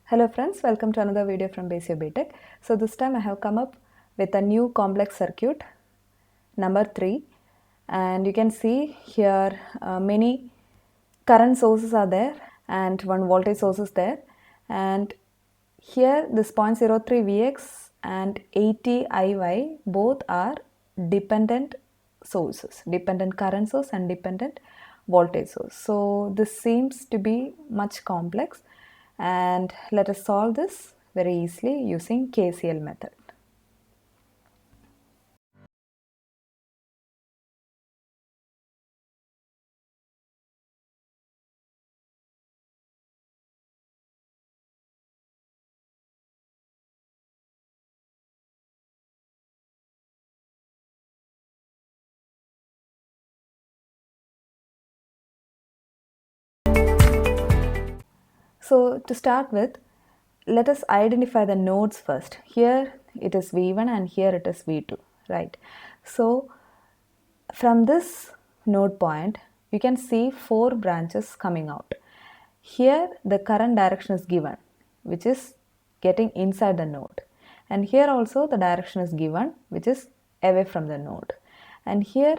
Hello friends, welcome to another video from Btech. So this time I have come up with a new complex circuit number 3, and you can see here many current sources are there and one voltage source is there, and here this 0.03 Vx and 80 Iy both are dependent sources, dependent current source and dependent voltage source. So this seems to be much complex, and let us solve this very easily using Kcl method. So to start with, let us identify the nodes first. Here it is V1 and here it is V2, right? So from this node point, you can see 4 branches coming out. Here the current direction is given, which is getting inside the node. And here also the direction is given, which is away from the node. And here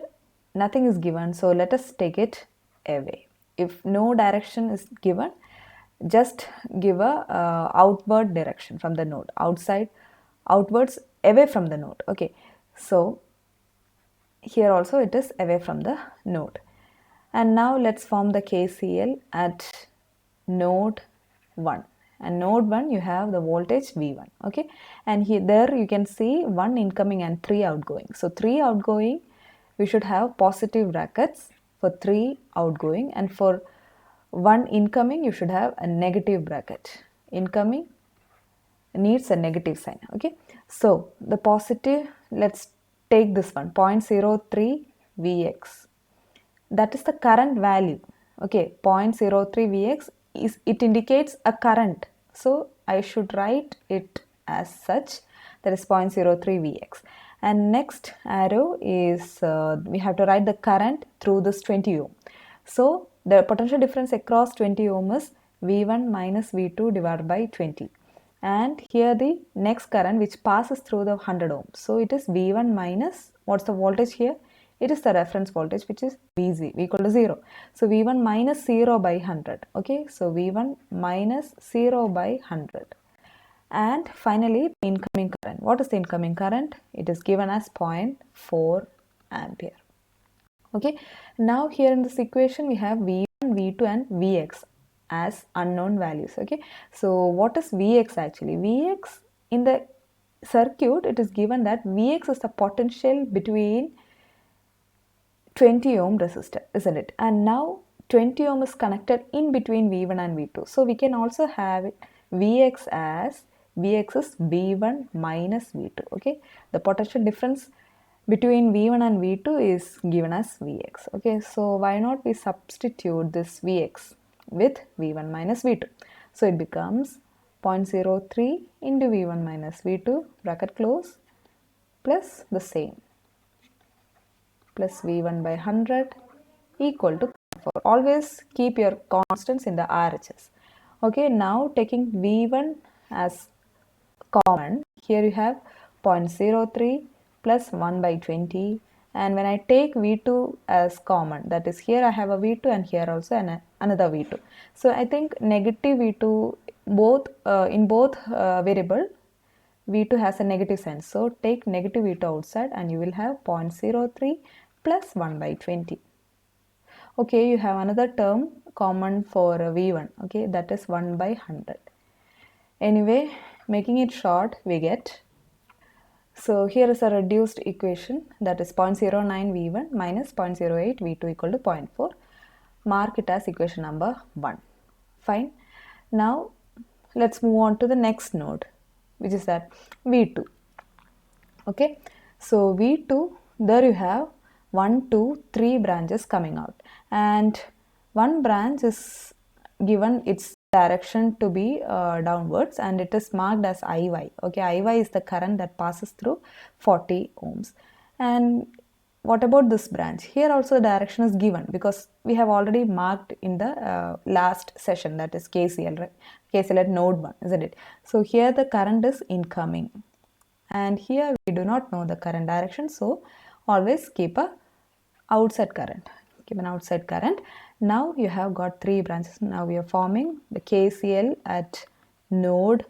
nothing is given, so let us take it away. If no direction is given, just give a outward direction from the node, outwards, away from the node. Okay, so here also it is away from the node. And now let's form the KCL at node 1. And node 1 you have the voltage V1. Okay, and here there you can see 1 incoming and 3 outgoing. So 3 outgoing, we should have positive brackets for 3 outgoing, and for 1 incoming you should have a negative bracket. Incoming needs a negative sign. Okay, so the positive, let's take this one, 0.03 Vx. That is the current value. Okay, 0.03 Vx is, it indicates a current, so I should write it as such, that is 0.03 Vx. And next arrow is we have to write the current through this 20 ohm. So the potential difference across 20 ohm is V1 minus V2 divided by 20. And here the next current which passes through the 100 ohm. So it is V1 minus, what's the voltage here? It is the reference voltage, which is Vz equal to 0. So V1 minus 0 by 100. Okay, so V1 minus 0 by 100. And finally, incoming current. What is the incoming current? It is given as 0.4 ampere. Okay, now here in this equation we have V1, V2 and Vx as unknown values. Okay, so what is Vx actually? Vx in the circuit, it is given that Vx is the potential between 20 ohm resistor, isn't it? And now 20 ohm is connected in between V1 and V2. So we can also have it Vx as, Vx is V1 minus V2. Okay, the potential difference between V1 and V2 is given as Vx. Okay, so why not we substitute this Vx with V1 minus V2. So it becomes 0.03 into V1 minus V2, bracket close, plus the same, plus V1 by 100 equal to 0.4. Always keep your constants in the RHS. Okay, now taking V1 as common, here you have 0.03 plus 1 by 20, and when I take V2 as common, that is here I have a V2 and here also another V2. So I think negative V2 both in both variable V2 has a negative sign, so take negative V2 outside and you will have 0.03 plus 1 by 20. Okay, you have another term common for V1, okay, that is 1 by 100. Anyway, making it short, we get, so here is a reduced equation, that is 0.09 V1 minus 0.08 V2 equal to 0.4. Mark it as equation number 1. Fine. Now let's move on to the next node, which is that V2. Okay, so V2, there you have 1, 2, 3 branches coming out, and one branch is given its direction to be downwards, and it is marked as Iy. Okay, Iy is the current that passes through 40 ohms, and what about this branch? Here also the direction is given because we have already marked in the last session, that is KCL, right? KCL at node 1, isn't it? So here the current is incoming, and here we do not know the current direction, so always keep a outside current. Keep an outside current. Now you have got 3 branches. Now we are forming the KCL at node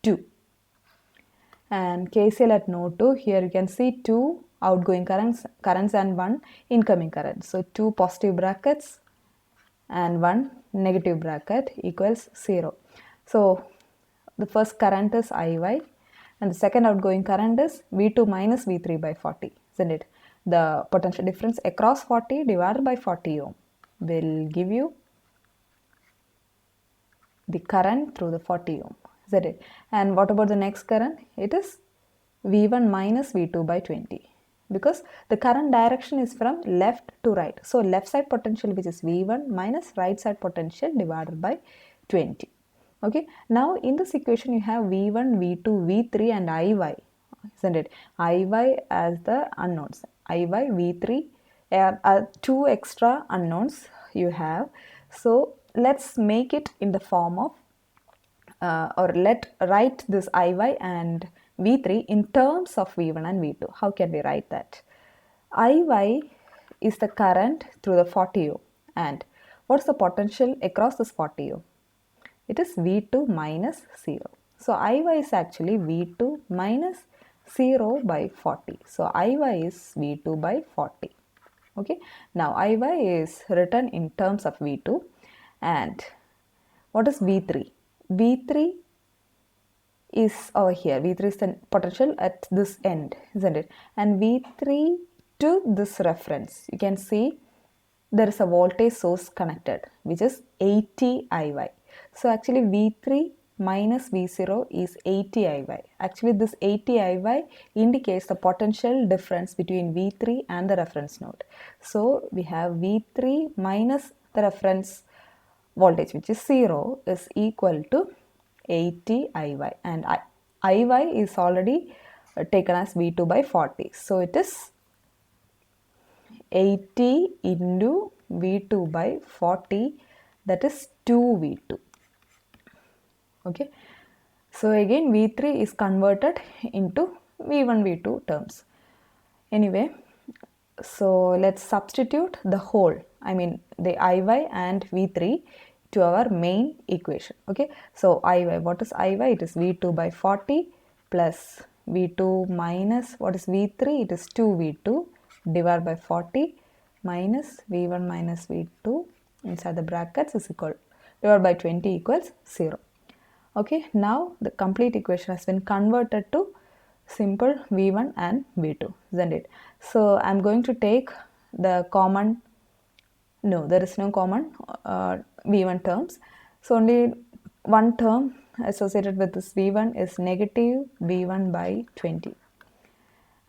2. And KCL at node 2, here you can see 2 outgoing currents and 1 incoming current. So 2 positive brackets and 1 negative bracket equals 0. So the first current is IY and the second outgoing current is V2 minus V3 by 40, isn't it? The potential difference across 40 divided by 40 ohm will give you the current through the 40 ohm, isn't it? And what about the next current? It is V1 minus V2 by 20, because the current direction is from left to right. So left side potential, which is V1 minus right side potential divided by 20. Okay, now in this equation you have V1, V2, V3 and IY, isn't it? IY as the unknowns. IY, V3 are 2 extra unknowns you have. So let's make it in the form of or let write this IY and V3 in terms of V1 and V2. How can we write that? IY is the current through the 40 ohm, and what's the potential across this 40 ohm? It is V2 minus 0. So IY is actually V2 minus 0 by 40. So IY is V2 by 40. Okay. Now IY is written in terms of V2, and what is V3? V3 is over here. V3 is the potential at this end, isn't it? And V3 to this reference, you can see there is a voltage source connected, which is 80 IY. So actually V3 minus V0 is 80 IY. Actually this 80 IY indicates the potential difference between V3 and the reference node. So we have V3 minus the reference voltage, which is 0, is equal to 80 IY, and IY is already taken as V2 by 40. So it is 80 into V2 by 40, that is 2V2. Okay. So again V3 is converted into V1, V2 terms. Anyway, so let's substitute the whole, I mean the IY and V3 to our main equation. Okay, so IY, what is IY? It is V2 by 40 plus V2 minus, what is V3? It is 2V2 divided by 40 minus V1 minus V2 inside the brackets is equal, divided by 20 equals 0. Okay, now the complete equation has been converted to simple V1 and V2, isn't it? So I'm going to take the common, no, there is no common V1 terms. So only one term associated with this V1 is negative V1 by 20.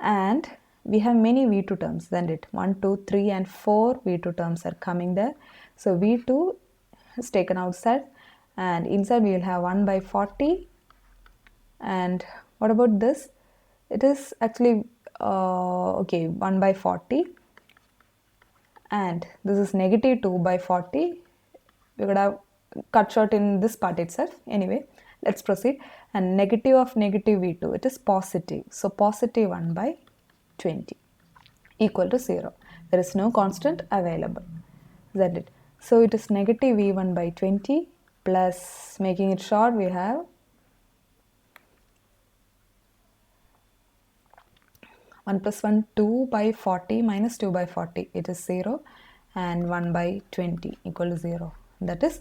And we have many V2 terms, isn't it? 1, 2, 3 and 4 V2 terms are coming there. So V2 is taken outside, and inside we will have 1 by 40. And what about this? It is actually okay, 1 by 40, and this is negative 2 by 40. We could have cut short in this part itself. Anyway, let's proceed. And negative of negative V2, it is positive. So positive 1 by 20 equal to 0. There is no constant available, isn't it? So it is negative V1 by 20 plus, making it short, we have 1 plus 1, 2 by 40 minus 2 by 40, it is 0, and 1 by 20 equal to 0. That is,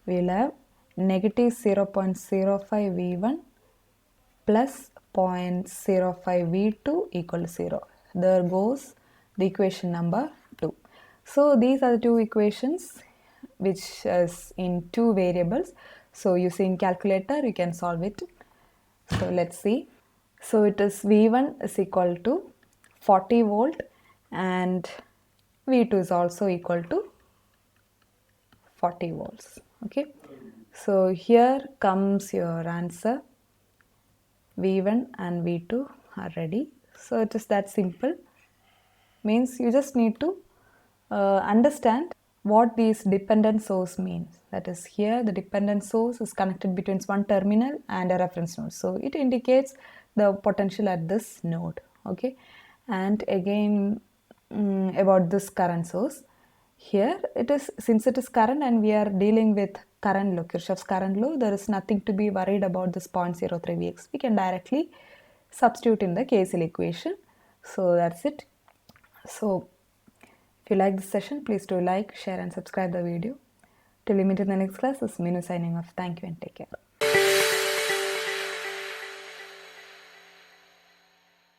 we will have negative 0.05 V1 plus 0.05 V2 equal to 0. There goes the equation number 2. So these are the two equations which is in two variables. So using calculator you can solve it. So let's see. So it is V1 is equal to 40 volt and V2 is also equal to 40 volts. Okay. So here comes your answer. V1 and V2 are ready. So it is that simple. means you just need to understand what these dependent source means. That is, here the dependent source is connected between one terminal and a reference node, so it indicates the potential at this node. Okay, and again about this current source, here it is, since it is current and we are dealing with current law, Kirchhoff's current law, there is nothing to be worried about this 0.03 Vx. We can directly substitute in the KCL equation. So that's it. So if you like this session, please do like, share and subscribe the video. Till we meet in the next class, this is Minu signing off. Thank you and take care.